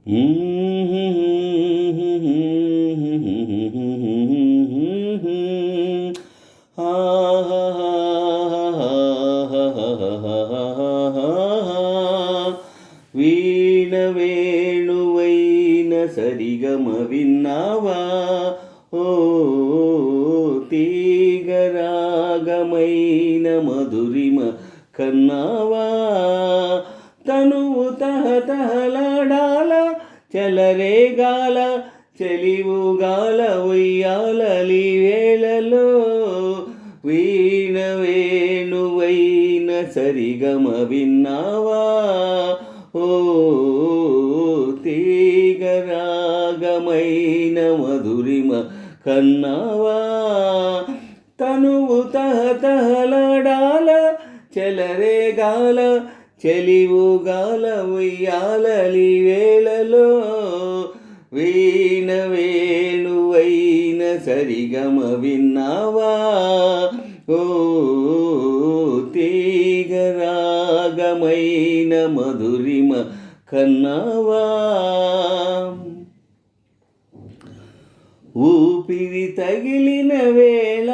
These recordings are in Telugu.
వీణ వేణువైన సరిగమ విన్నావా? ఓ తీగరాగమైన మధురిమ కన్నావా? తనువు తహతహలాడాల చెలరేగాల చెలివుగాల ఉయ్యాలలి వేళలో వీణ వేణువైన సరిగమ విన్నావా? ఓ తీగరాగమైన మధురిమ కన్నావా? తనువు తహతహలాడాల చెలరేగాల చెలివుగాల ఉయ్యాలలి వేళలో వీణ వేణువైన సరిగమ విన్నావా? ఓ తీగరాగమైన మధురిమ కన్నావా? ఊపిరి తగిలిన వేళ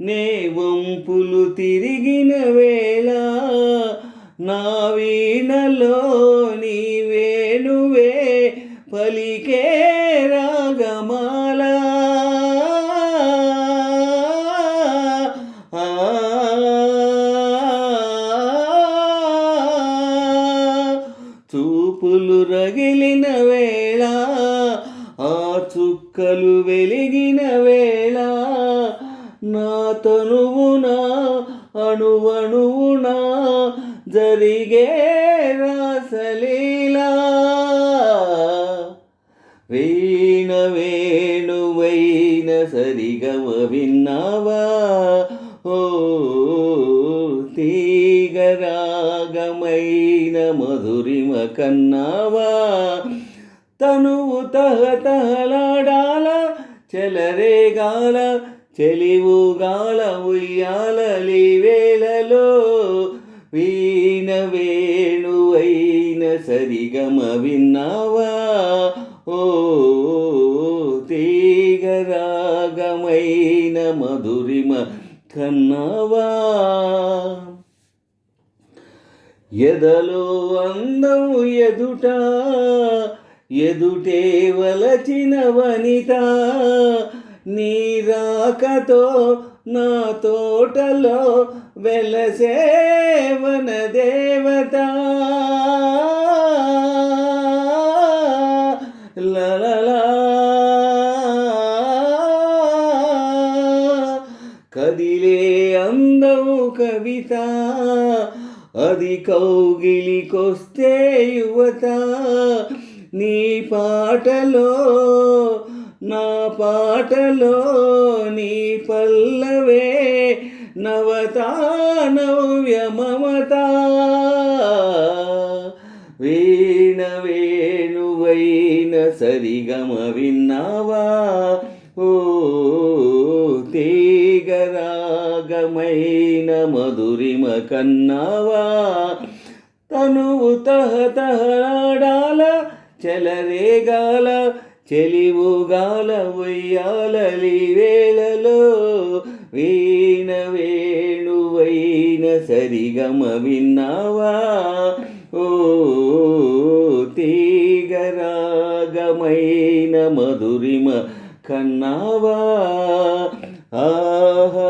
నే వంపులు తిరిగిన వేళ నా వీణలో నీ వేణువే పలికే రాగమాల. చూపులు రగిలిన వేళ ఆ చుక్కలు వెలిగిన వేళ నా తనువున అణువణువున జరిగే రాసలీలా. వీణ వేణువైన సరిగమ విన్నావా? ఓ తీగరాగమైన మధురిమ కన్నావా? తనువు తహతహలాడాల చెలరేగాల చెలివుగాల ఉయ్యాలలి వేళలో వీణ వేణువైన సరిగమ విన్నావా? ఓ తీగరాగమైన మధురిమ కన్నావా? ఎదలో అందం ఎదుట ఎదుటే వలచిన వనిత నీ రాకతో నా తోటలో వెలసే వనదేవత. లలలా కదిలే అందము కవిత అది కౌగిలికొస్తే యువత. నీ పాటలో నా పాటలో నీ పల్లవే నవత నవ్య మమత. వీణ వేణువైన సరిగమ విన్నావా? ఓ తీగరాగమైన మధురిమ కన్నావా? తనువు తహతహలాడాల చెలరేగాల చెలివుగాల ఉయ్యాలలి వేళలో వీణ వేణువైన సరిగమ విన్నావా? ఓ తీగరాగమైన మధురిమ కన్నావా? ఆహా